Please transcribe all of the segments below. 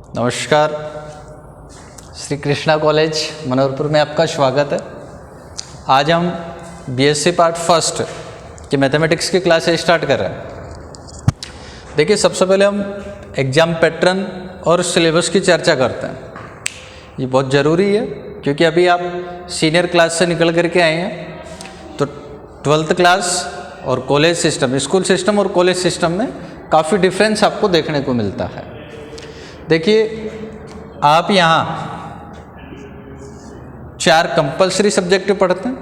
नमस्कार। श्री कृष्णा कॉलेज मनोहरपुर में आपका स्वागत है। आज हम बीएससी पार्ट फर्स्ट की मैथमेटिक्स की क्लास स्टार्ट कर रहे हैं। देखिए, सबसे पहले हम एग्ज़ाम पैटर्न और सिलेबस की चर्चा करते हैं। ये बहुत ज़रूरी है क्योंकि अभी आप सीनियर क्लास से निकल करके आए हैं, तो 12th क्लास और कॉलेज सिस्टम, स्कूल सिस्टम और कॉलेज सिस्टम में काफ़ी डिफरेंस आपको देखने को मिलता है। देखिए, आप यहाँ 4 कंपलसरी सब्जेक्ट पढ़ते हैं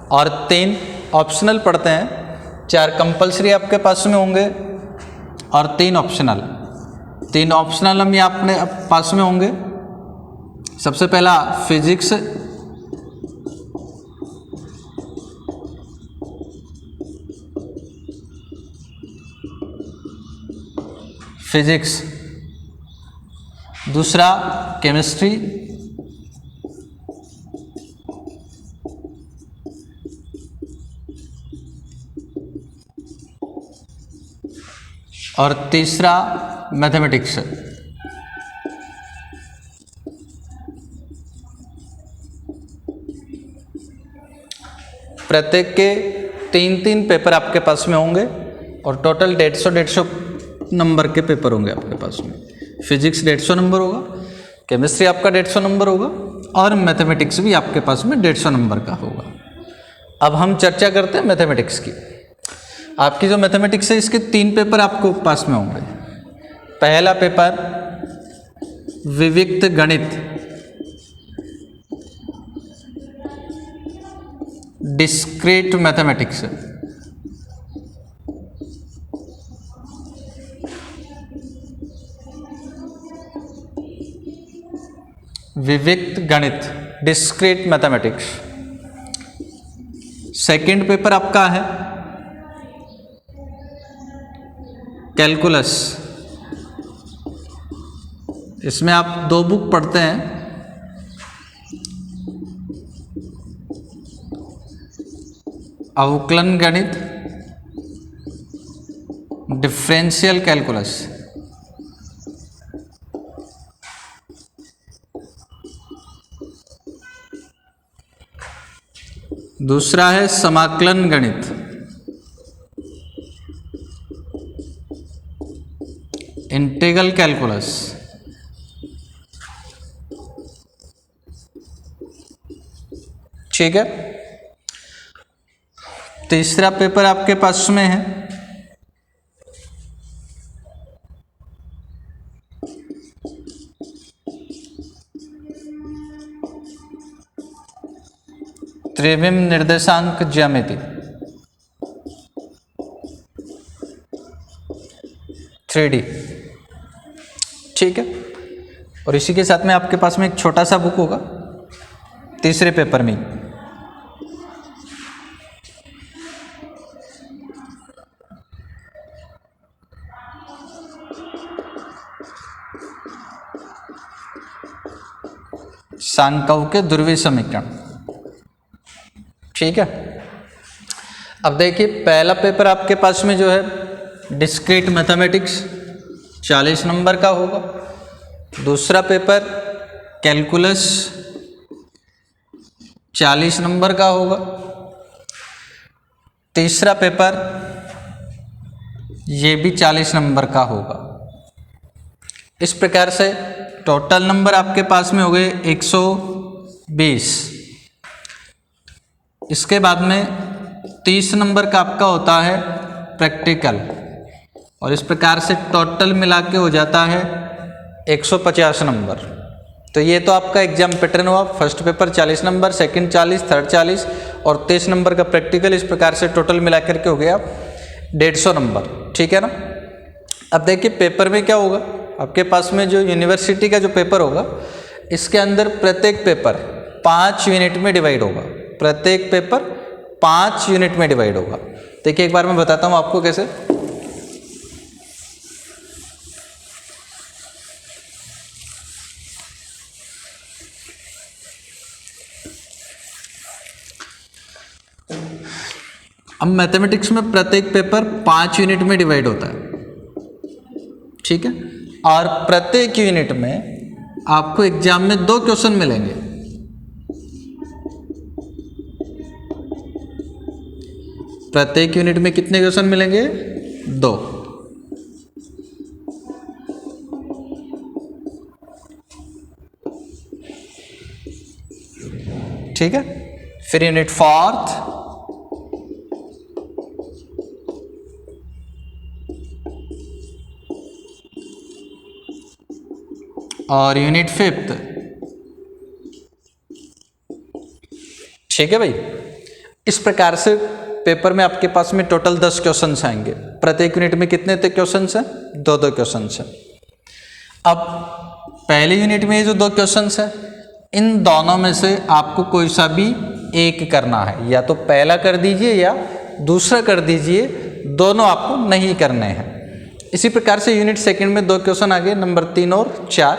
और 3 ऑप्शनल पढ़ते हैं। 4 कंपलसरी आपके पास में होंगे और 3 ऑप्शनल। 3 ऑप्शनल हम यहाँ अपने पास में होंगे। सबसे पहला फिजिक्स, दूसरा केमिस्ट्री, और तीसरा मैथमेटिक्स। प्रत्येक के 3-3 पेपर आपके पास में होंगे और टोटल 150 नंबर के पेपर होंगे आपके पास में। फिजिक्स 150 नंबर होगा, केमिस्ट्री आपका 150 नंबर होगा और मैथमेटिक्स भी आपके पास में 150 नंबर का होगा। अब हम चर्चा करते हैं मैथमेटिक्स की। आपकी जो मैथमेटिक्स है, इसके 3 पेपर आपको पास में होंगे। पहला पेपर विविक्त गणित, डिस्क्रीट मैथमेटिक्स। विविक्त गणित, डिस्क्रीट मैथमेटिक्स। सेकंड पेपर आपका है कैलकुलस। इसमें आप 2 बुक पढ़ते हैं, अवकलन गणित, डिफरेंशियल कैलकुलस। दूसरा है समाकलन गणित, इंटीग्रल कैलकुलस। ठीक है। तीसरा पेपर आपके पास में है त्रिविम निर्देशांक ज्यामिति, 3D। ठीक है। और इसी के साथ में आपके पास में एक छोटा सा बुक होगा तीसरे पेपर में। सांख्यिक के ध्रुवीय समीकरण। ठीक है। अब देखिए, पहला पेपर आपके पास में जो है डिस्क्रीट मैथमेटिक्स 40 नंबर का होगा। दूसरा पेपर कैलकुलस 40 नंबर का होगा। तीसरा पेपर ये भी 40 नंबर का होगा। इस प्रकार से टोटल नंबर आपके पास में हो गए 120। इसके बाद में 30 नंबर का आपका होता है प्रैक्टिकल, और इस प्रकार से टोटल मिला के हो जाता है 150 नंबर। तो ये तो आपका एग्जाम पैटर्न हुआ। First paper 40 number, second 40, third 40 और 30 नंबर का प्रैक्टिकल। इस प्रकार से टोटल मिला करके हो गया 150 नंबर। ठीक है ना। अब देखिए, पेपर में क्या होगा, आपके पास में जो यूनिवर्सिटी का जो पेपर होगा, इसके अंदर प्रत्येक पेपर 5 यूनिट में डिवाइड होगा। प्रत्येक पेपर 5 यूनिट में डिवाइड होगा। देखिए, एक बार मैं बताता हूँ आपको कैसे। अब मैथमेटिक्स में प्रत्येक पेपर 5 यूनिट में डिवाइड होता है। ठीक है। और प्रत्येक यूनिट में आपको एग्जाम में 2 क्वेश्चन मिलेंगे। प्रत्येक यूनिट में कितने क्वेश्चन मिलेंगे? 2। ठीक है। फिर यूनिट 4 और यूनिट 5। ठीक है भाई। इस प्रकार से पेपर में आपके पास में टोटल 10 क्वेश्चंस आएंगे। प्रत्येक यूनिट में कितने क्वेश्चंस हैं? 2-2 क्वेश्चंस हैं। अब पहले यूनिट में ये जो 2 क्वेश्चंस हैं, इन दोनों में से आपको कोई सा भी एक करना है, या तो पहला कर दीजिए या दूसरा कर दीजिए, दोनों आपको नहीं करने हैं। इसी प्रकार से यूनिट 2 में 2 क्वेश्चन आ गए, नंबर 3 और 4।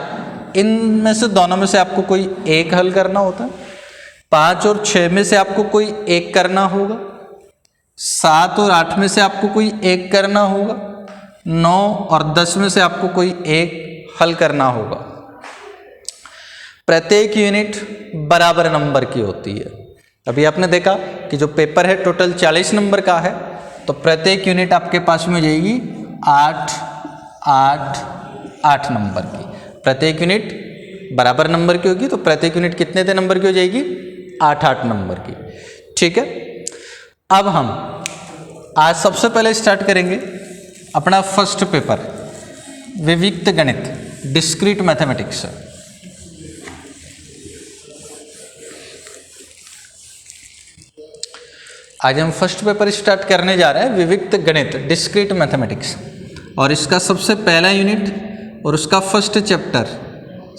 इनमें से दोनों में से आपको कोई एक हल करना होता है। 5 और 6 में से आपको कोई एक करना होगा। 7 और 8 में से आपको कोई एक करना होगा। 9 और 10 में से आपको कोई एक हल करना होगा। प्रत्येक यूनिट बराबर नंबर की होती है। अभी आपने देखा कि जो पेपर है टोटल 40 नंबर का है, तो प्रत्येक यूनिट आपके पास में हो जाएगी 8, 8, 8 नंबर की। प्रत्येक यूनिट बराबर नंबर की होगी, तो प्रत्येक यूनिट कितने नंबर की हो जाएगी? 8, 8 नंबर की। ठीक है। अब हम आज सबसे पहले स्टार्ट करेंगे अपना फर्स्ट पेपर, विविक्त गणित, डिस्क्रीट मैथमेटिक्स। आज हम फर्स्ट पेपर स्टार्ट करने जा रहे हैं, विविक्त गणित, डिस्क्रीट मैथमेटिक्स। और इसका सबसे पहला यूनिट और उसका फर्स्ट चैप्टर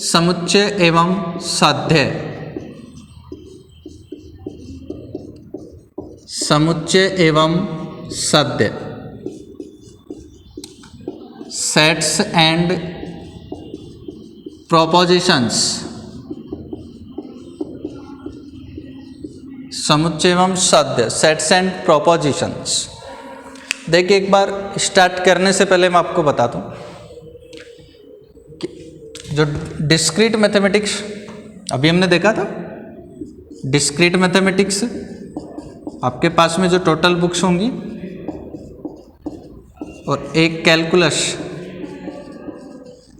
समुच्चय एवं साध्य। समुच्चय एवं साध्य, सेट्स एंड प्रोपोजिशंस। समुच्चय एवं साध्य, सेट्स एंड प्रोपोजिशंस। देखिए, एक बार स्टार्ट करने से पहले मैं आपको बता दूं कि जो डिस्क्रीट मैथमेटिक्स अभी हमने देखा था, डिस्क्रीट मैथमेटिक्स आपके पास में जो टोटल बुक्स होंगी और एक कैलकुलस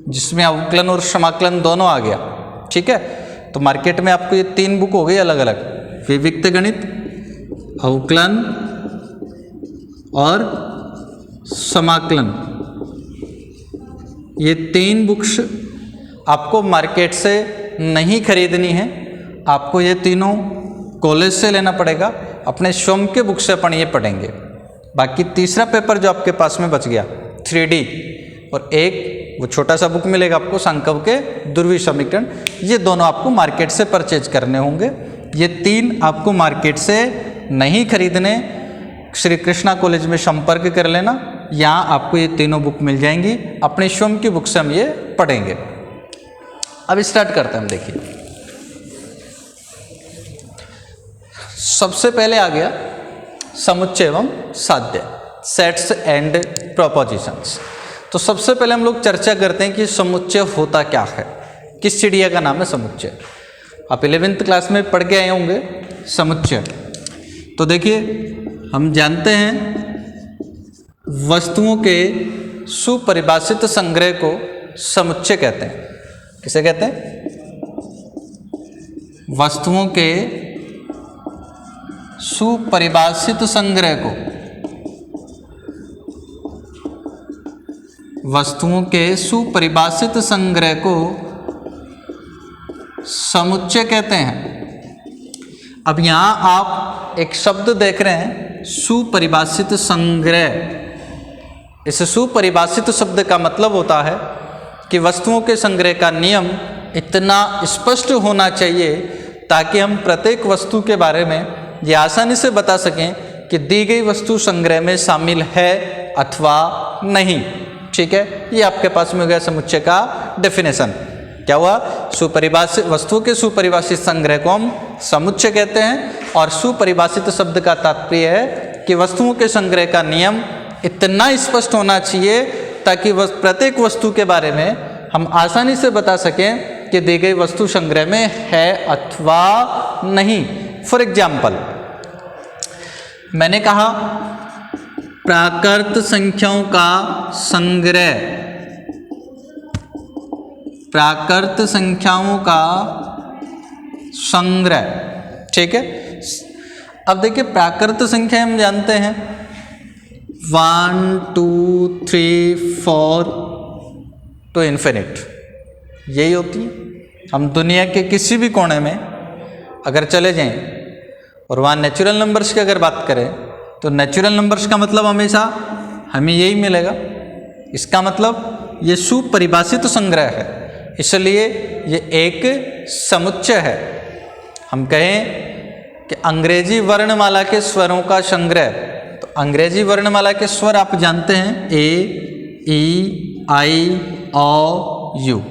जिसमें अवकलन और समाकलन दोनों आ गया। ठीक है। तो मार्केट में आपको ये 3 बुक हो गई अलग अलग, विविक्त गणित, अवकलन और समाकलन। ये 3 बुक्स आपको मार्केट से नहीं खरीदनी है, आपको ये तीनों कॉलेज से लेना पड़ेगा। अपने स्वयं के बुक से अपन ये पढ़ेंगे। बाकी तीसरा पेपर जो आपके पास में बच गया 3D, और एक वो छोटा सा बुक मिलेगा आपको सांख्यिक के ध्रुवीय समीकरण, ये दोनों आपको मार्केट से परचेज करने होंगे। ये 3 आपको मार्केट से नहीं खरीदने, श्री कृष्णा कॉलेज में संपर्क कर लेना, यहाँ आपको ये तीनों बुक मिल जाएंगी। अपने स्वयं की बुक से हम ये पढ़ेंगे। अब स्टार्ट करते हैं हम। देखिए, सबसे पहले आ गया समुच्चय एवं साध्य, सेट्स एंड प्रोपोजिशंस। तो सबसे पहले हम लोग चर्चा करते हैं कि समुच्चय होता क्या है, किस चिड़िया का नाम है समुच्चय। आप 11th क्लास में पढ़ के आए होंगे समुच्चय। तो देखिए, हम जानते हैं वस्तुओं के सुपरिभाषित संग्रह को समुच्चय कहते हैं। किसे कहते हैं? वस्तुओं के सुपरिभाषित संग्रह को, वस्तुओं के सुपरिभाषित संग्रह को समुच्चय कहते हैं। अब यहाँ आप एक शब्द देख रहे हैं, सुपरिभाषित संग्रह। इस सुपरिभाषित शब्द का मतलब होता है कि वस्तुओं के संग्रह का नियम इतना स्पष्ट होना चाहिए ताकि हम प्रत्येक वस्तु के बारे में ये आसानी से बता सकें कि दी गई वस्तु संग्रह में शामिल है अथवा नहीं। ठीक है, ये आपके पास में हो गया समुच्चय का डेफिनेशन। क्या हुआ? सुपरिभाषित वस्तुओं के सुपरिभाषित संग्रह को हम समुच्चय कहते हैं। और सुपरिभाषित शब्द का तात्पर्य है कि वस्तुओं के संग्रह का नियम इतना स्पष्ट होना चाहिए ताकि प्रत्येक वस्तु के बारे में हम आसानी से बता सकें कि दी गई वस्तु संग्रह में है अथवा नहीं। फॉर एग्जाम्पल, मैंने कहा प्राकृत संख्याओं का संग्रह, प्राकृत संख्याओं का संग्रह, ठीक है। अब देखिए प्राकृत संख्या हम जानते हैं 1 2 3 4 टू इन्फिनिट, यही होती है। हम दुनिया के किसी भी कोने में अगर चले जाएं और वहाँ नेचुरल नंबर्स की अगर बात करें तो नेचुरल नंबर्स का मतलब हमेशा हमें यही मिलेगा। इसका मतलब ये सुपरिभाषित संग्रह है, इसलिए ये एक समुच्चय है। हम कहें कि अंग्रेजी वर्णमाला के स्वरों का संग्रह, तो अंग्रेजी वर्णमाला के स्वर आप जानते हैं ए, ई, आई, ओ, यू।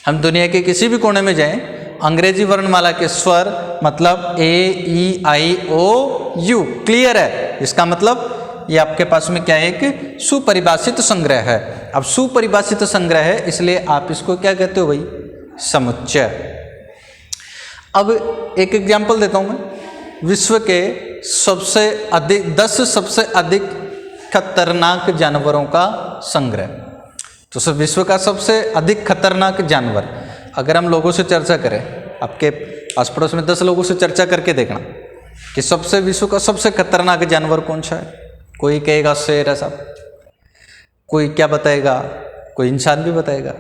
हम दुनिया के किसी भी कोने में जाएं, अंग्रेजी वर्णमाला के स्वर मतलब ए, ई, आई, ओ, यू, क्लियर है। इसका मतलब ये आपके पास में क्या है, एक सुपरिभाषित संग्रह है। अब सुपरिभाषित संग्रह है इसलिए आप इसको क्या कहते हो भाई, समुच्चय। अब एक एग्जाम्पल देता हूं मैं, विश्व के सबसे अधिक 10 सबसे अधिक खतरनाक जानवरों का संग्रह। तो सब विश्व का सबसे अधिक खतरनाक जानवर, अगर हम लोगों से चर्चा करें, आपके आस पड़ोस में 10 लोगों से चर्चा करके देखना कि सबसे विश्व का सबसे खतरनाक जानवर कौन सा है। कोई कहेगा शेर है साहब, कोई क्या बताएगा, कोई इंसान भी बताएगा,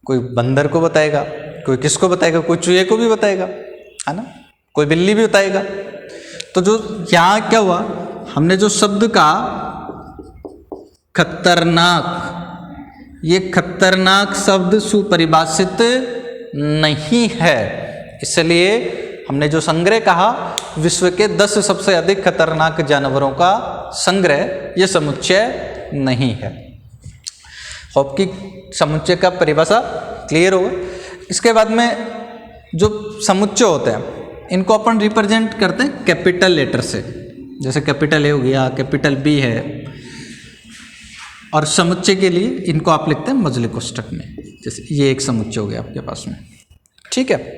कोई बंदर को बताएगा, कोई किसको बताएगा, कोई चूहे को भी बताएगा, है ना, कोई बिल्ली भी बताएगा। तो जो यहाँ क्या हुआ, हमने जो शब्द का खतरनाक, ये खतरनाक शब्द सुपरिभाषित नहीं है, इसलिए हमने जो संग्रह कहा विश्व के 10 सबसे अधिक खतरनाक जानवरों का संग्रह, ये समुच्चय नहीं है। होप की समुच्चय का परिभाषा क्लियर होगा। इसके बाद में जो समुच्चय होते हैं इनको अपन रिप्रेजेंट करते हैं कैपिटल लेटर से, जैसे कैपिटल ए हो गया, कैपिटल बी है, और समुच्चय के लिए इनको आप लिखते हैं मजले कोष्ठक में। जैसे ये एक समुच्चय हो गया आपके पास में, ठीक है।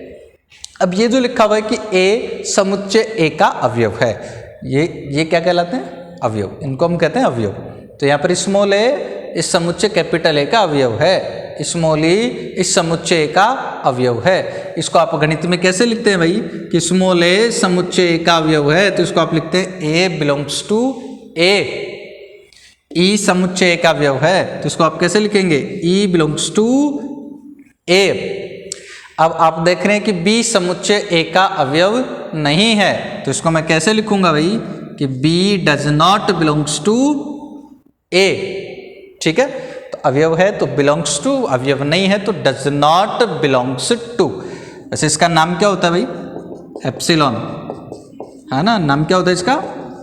अब ये जो लिखा हुआ है कि ए समुच्चय ए का अवयव है, ये क्या कहलाते हैं, अवयव, इनको हम कहते हैं अवयव। तो यहाँ पर स्मॉल ए इस समुच्चय कैपिटल ए का अवयव है, स्मॉल ई इस समुच्चय का अवयव है। इसको आप गणित में कैसे लिखते हैं भाई, कि स्मॉल ए समुच्चय का अवयव है, तो इसको आप लिखते हैं ए बिलोंग्स टू ए। ई समुच्चय का अवयव है, तो इसको आप कैसे लिखेंगे, ई बिलोंग्स टू ए। अब आप देख रहे हैं कि बी समुच्चय ए का अवयव नहीं है, तो इसको मैं कैसे लिखूंगा भाई, कि B does not belongs to A, ठीक है। तो अवयव है तो बिलोंग्स टू, अवयव नहीं है तो डज नॉट बिलोंग्स टू। वैसे इसका नाम क्या होता है भाई, एप्सिलॉन, है ना, नाम क्या होता है इसका,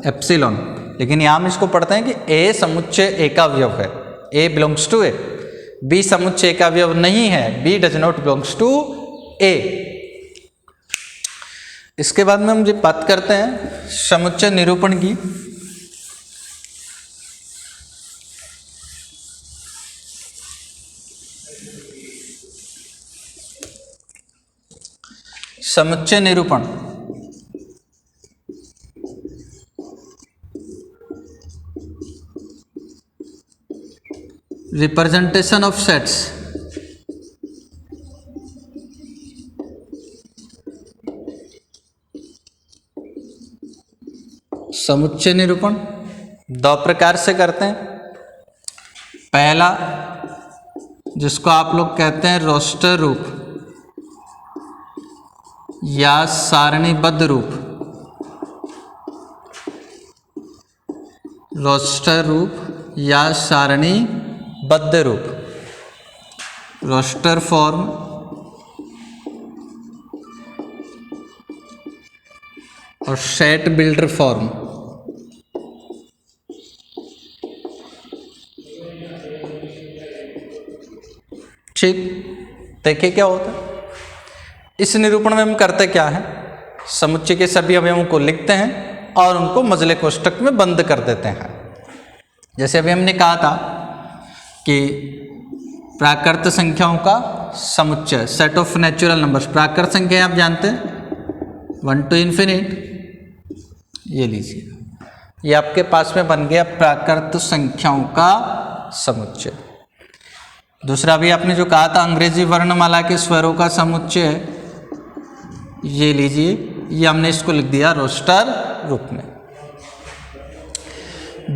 एप्सिलॉन। लेकिन यहाँ हम इसको पढ़ते हैं कि ए समुच्चय ए का अवयव है, A belongs to A. B समुच्चय का अवयव नहीं है, B does not belongs to A. इसके बाद में हम जो बात करते हैं समुच्चय निरूपण की, समुच्चय निरूपण रिप्रेजेंटेशन ऑफ सेट्स। समुच्चय निरूपण 2 प्रकार से करते हैं। पहला जिसको आप लोग कहते हैं रोस्टर रूप या सारणीबद्ध रूप, रोस्टर रूप या सारणीबद्ध रूप, रोस्टर फॉर्म और सेट बिल्डर फॉर्म। ठीक, देखिए क्या होता है इस निरूपण में। हम करते क्या है, समुच्चय के सभी अवयवों को लिखते हैं और उनको मजले कोष्ठक में बंद कर देते हैं। जैसे अभी हमने कहा था कि प्राकृत संख्याओं का समुच्चय, सेट ऑफ नेचुरल नंबर्स। प्राकृत संख्या आप जानते हैं 1 to infinite, ये लीजिए, ये आपके पास में बन गया प्राकृत संख्याओं का समुच्चय। दूसरा भी आपने जो कहा था अंग्रेजी वर्णमाला के स्वरों का समुच्चय, ये लीजिए, ये हमने इसको लिख दिया रोस्टर रूप में।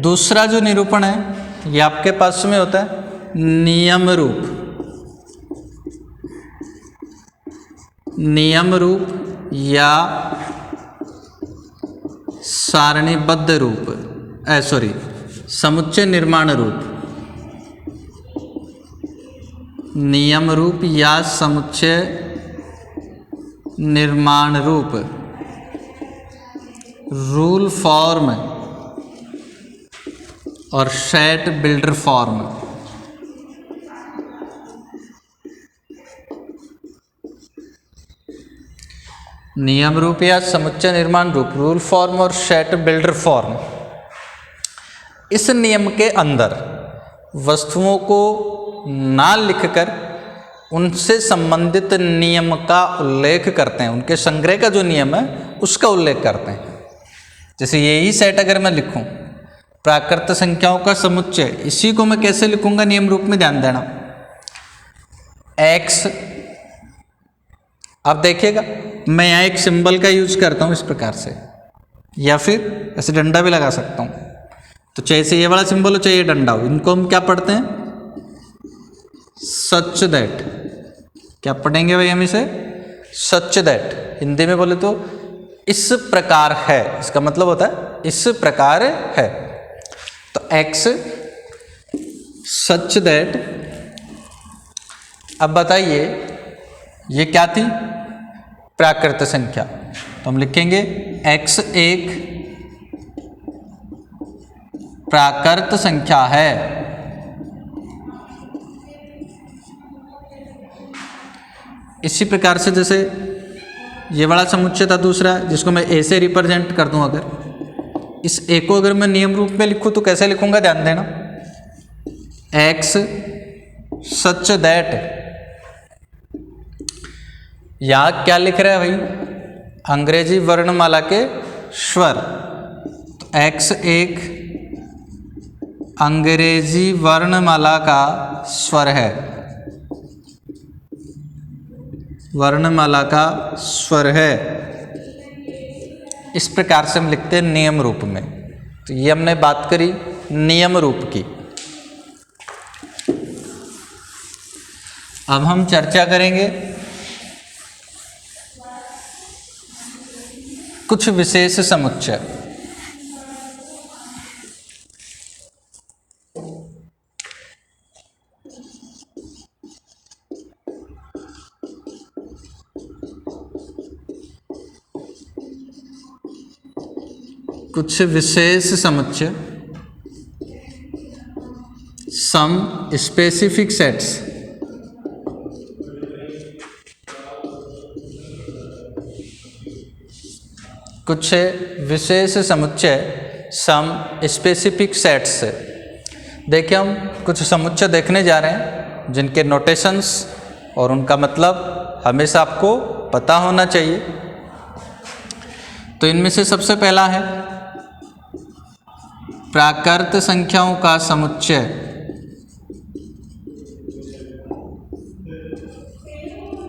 दूसरा जो निरूपण है ये आपके पास में होता है नियम रूप। नियम रूप या सारणीबद्ध रूप, समुच्चय निर्माण रूप। नियम रूप या समुच्चय निर्माण रूप, रूल फॉर्म और सेट बिल्डर फॉर्म। नियम रूप या समुच्चय निर्माण रूप, रूल फॉर्म और सेट बिल्डर फॉर्म। इस नियम के अंदर वस्तुओं को ना लिखकर उनसे संबंधित नियम का उल्लेख करते हैं, उनके संग्रह का जो नियम है उसका उल्लेख करते हैं। जैसे यही सेट अगर मैं लिखूं प्राकृत संख्याओं का समुच्चय, इसी को मैं कैसे लिखूंगा नियम रूप में, ध्यान देना। x, अब देखिएगा मैं यहाँ एक सिंबल का यूज करता हूँ इस प्रकार से, या फिर ऐसे डंडा भी लगा सकता हूँ। तो चाहे से ये वाला सिंबल हो चाहे ये डंडा हो, इनको हम क्या पढ़ते हैं, सच दैट। क्या पढ़ेंगे भाई हम इसे, सच दैट। हिंदी में बोले तो इस प्रकार है, इसका मतलब होता है इस प्रकार है। तो x सच दैट। अब बताइए ये क्या थी, प्राकृत संख्या। तो हम लिखेंगे x एक प्राकृत संख्या है। इसी प्रकार से जैसे ये बड़ा समुच्चय था दूसरा, जिसको मैं ए से रिप्रेजेंट कर दूं, अगर इस ए को अगर मैं नियम रूप में लिखूं तो कैसे लिखूंगा, ध्यान देना। x such that. यहाँ क्या लिख रहा है भाई, अंग्रेजी वर्णमाला के स्वर। तो x एक अंग्रेजी वर्णमाला का स्वर है, वर्णमाला का स्वर है। इस प्रकार से हम लिखते हैं नियम रूप में। तो ये हमने बात करी नियम रूप की। अब हम चर्चा करेंगे कुछ विशेष समुच्चय। कुछ विशेष समुच्चय, सम स्पेसिफिक सेट्स। कुछ विशेष समुच्चय, सम स्पेसिफिक सेट्स। देखिए हम कुछ समुच्चय देखने जा रहे हैं जिनके नोटेशंस और उनका मतलब हमेशा आपको पता होना चाहिए। तो इनमें से सबसे पहला है प्राकृत संख्याओं का समुच्चय।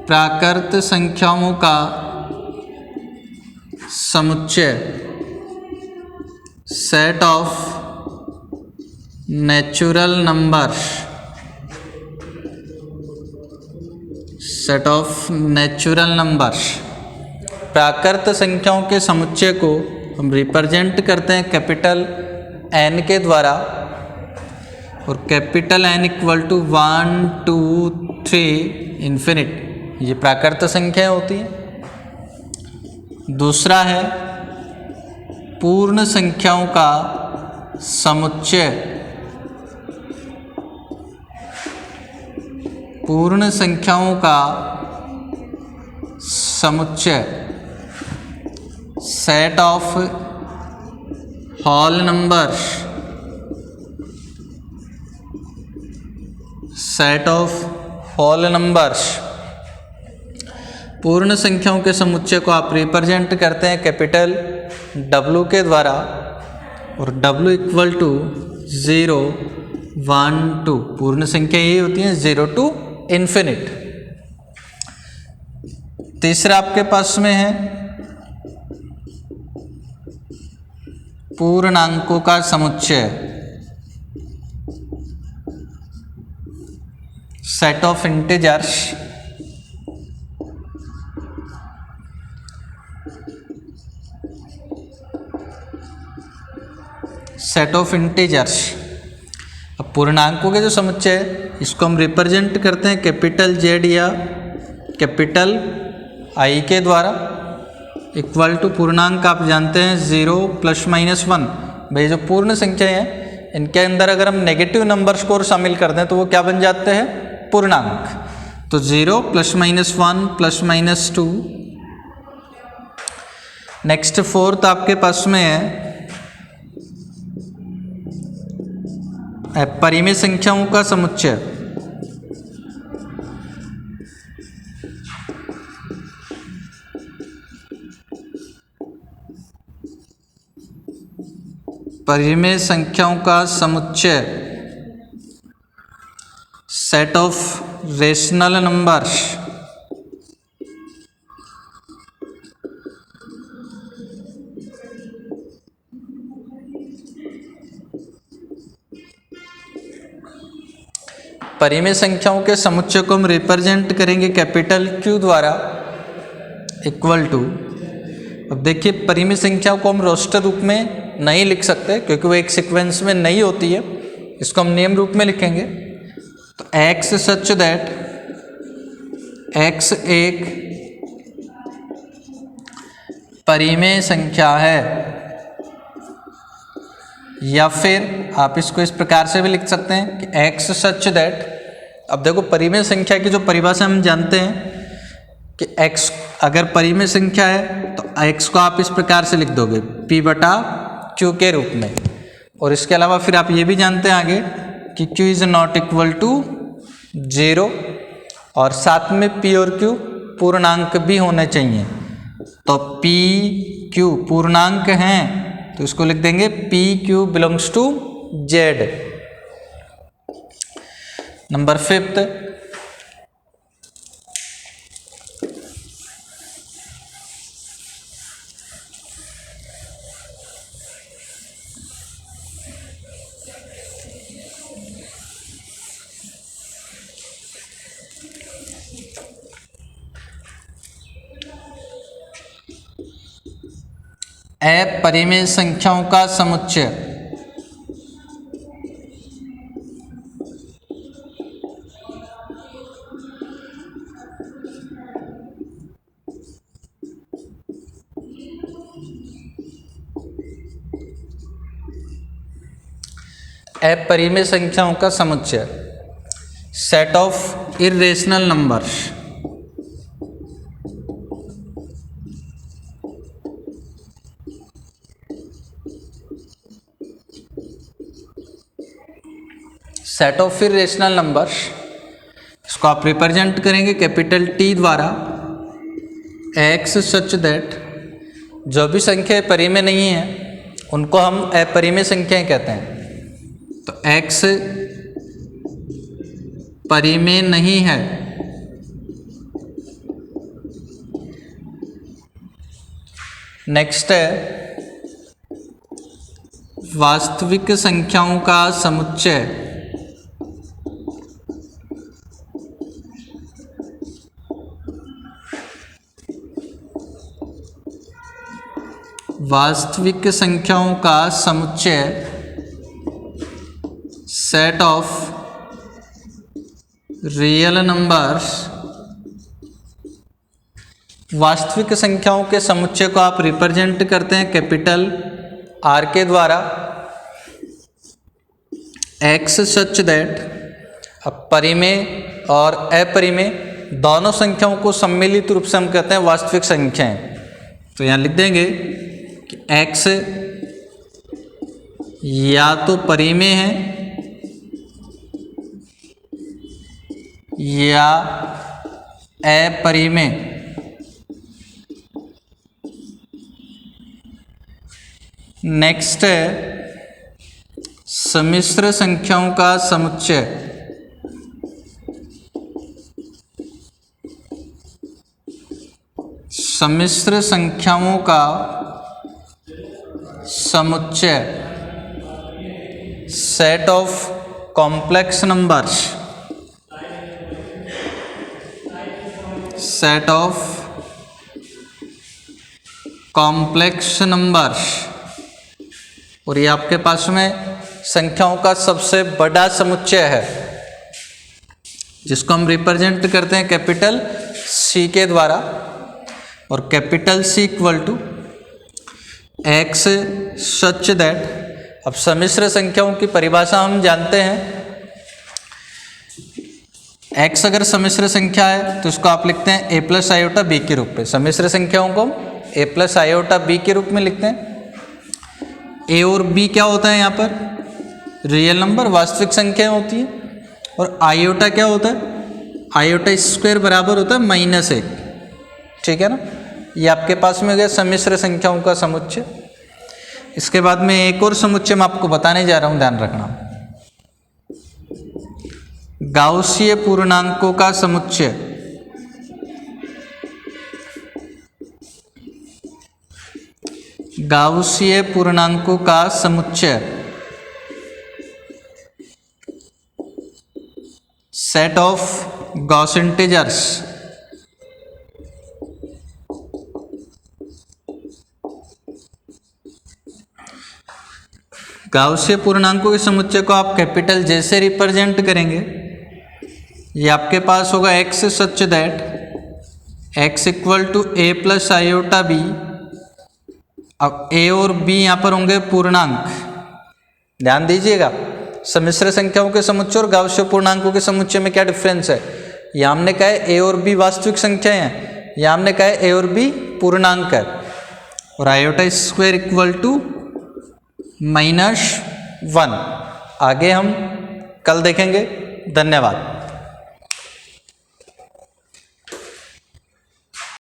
प्राकृत संख्याओं का समुच्चय, set of natural numbers. Set of natural numbers. प्राकृत संख्याओं के समुच्चय को हम रिप्रेजेंट करते हैं कैपिटल N के द्वारा, और capital N equal to 1 2 3 infinite, ये प्राकृत संख्या होती है। दूसरा है पूर्ण संख्याओं का समुच्चय। पूर्ण संख्याओं का समुच्चय, set of whole numbers. Set of whole numbers, पूर्ण संख्याओं के समुच्चय को आप रिप्रेजेंट करते हैं कैपिटल W के द्वारा, और W इक्वल टू 0, 1, 2, पूर्ण संख्या यही होती है 0 to इन्फिनिट। तीसरा आपके पास में है पूर्णांकों का समुच्चय, set of integers, set of integers. अब पूर्णांकों के जो समुच्चय है इसको हम रिप्रेजेंट करते हैं कैपिटल Z या कैपिटल I के द्वारा, इक्वल टू पूर्णांक आप जानते हैं 0 ± 1। भाई जो पूर्ण संख्या है इनके अंदर अगर हम नेगेटिव नंबर्स को शामिल कर दें तो वो क्या बन जाते हैं, पूर्णांक। तो 0 ± 1 ± 2। नेक्स्ट फोर्थ आपके पास में है परिमेय संख्याओं का समुच्चय, परिमेय संख्याओं का समुच्चय, सेट ऑफ रेशनल नंबर्स, परिमेय संख्याओं के समुच्चय को हम रिप्रेजेंट करेंगे कैपिटल Q द्वारा, इक्वल टू, अब देखिए परिमेय संख्याओं को हम रोस्टर रूप में नहीं लिख सकते क्योंकि वो एक सीक्वेंस में नहीं होती है, इसको हम नेम रूप में लिखेंगे। तो x सच दैट x एक परिमेय संख्या है, या फिर आप इसको इस प्रकार से भी लिख सकते हैं कि x सच दैट, अब देखो परिमेय संख्या की जो परिभाषा हम जानते हैं कि x अगर परिमेय संख्या है तो x को आप इस प्रकार से लिख दोगे P/Q के रूप में, और इसके अलावा फिर आप ये भी जानते हैं आगे कि Q is not equal to 0, और साथ में P और Q पूर्णांक भी होने चाहिए। तो P Q पूर्णांक हैं तो इसको लिख देंगे PQ belongs to Z। Number 5, अपरिमेय संख्याओं का समुच्चय, अपरिमेय संख्याओं का समुच्चय, set of irrational numbers, set of irrational numbers, इसको आप रिप्रेजेंट करेंगे कैपिटल T द्वारा, x सच दैट जो भी संख्या परिमेय नहीं है उनको हम अपरिमेय संख्याएं कहते हैं। तो x परिमेय नहीं है, नेक्स्ट है वास्तविक संख्याओं का समुच्चय, वास्तविक संख्याओं का समुच्चय, सेट ऑफ रियल नंबर्स। वास्तविक संख्याओं के समुच्चय को आप रिप्रेजेंट करते हैं कैपिटल R के द्वारा, x सच दैट, अब परिमेय और अपरिमेय दोनों संख्याओं को सम्मिलित रूप से हम कहते हैं वास्तविक संख्याएं। तो यहाँ लिख देंगे कि x या तो परिमेय है या अपरिमेय। नेक्स्ट है सम्मिश्र संख्याओं का समुच्चय। सम्मिश्र संख्याओं का समुच्चय, set of complex numbers, set of complex numbers. और ये आपके पास में संख्याओं का सबसे बड़ा समुच्चय है, जिसको हम रिप्रेजेंट करते हैं कैपिटल सी के द्वारा। और capital C equal to x such that, अब सम्मिश्र संख्याओं की परिभाषा हम जानते हैं। एक्स अगर सम्मिश्र संख्या है तो इसको आप लिखते हैं ए प्लस आयोटा बी के रूप में। सम्मिश्र संख्याओं को ए प्लस आयोटा बी के रूप में लिखते हैं। ए और बी क्या होता है यहाँ पर? रियल नंबर, वास्तविक संख्याएं होती है। और आयोटा क्या होता है? आयोटा स्क्वायर बराबर होता है -1। ठीक है ना, ये आपके पास में हो गया सम्मिश्र संख्याओं का समुच्चय। इसके बाद में एक और समुच्चय मैं आपको बताने जा रहा हूं, ध्यान रखना। गाउसीय पूर्णांकों का समुच्चय। गाउसीय पूर्णांकों का समुच्चय, सेट ऑफ गॉस इंटीजर्स। गाउसीय पूर्णांकों के समुच्चय को आप कैपिटल जे से रिप्रेजेंट करेंगे। ये आपके पास होगा x such that x equal to a plus iota b. अब ए और बी यहाँ पर होंगे पूर्णांक। ध्यान दीजिएगा, सम्मिश्र संख्याओं के समुच्चय और गाउसीय पूर्णांकों के समुच्चय में क्या डिफरेंस है। यहाँ हमने कहा है ए और बी वास्तविक संख्याएं हैं, यहाँ हमने कहा है ए और बी पूर्णांक है। और आयोटा स्क्वायर इक्वल टू -1। आगे हम कल देखेंगे। धन्यवाद।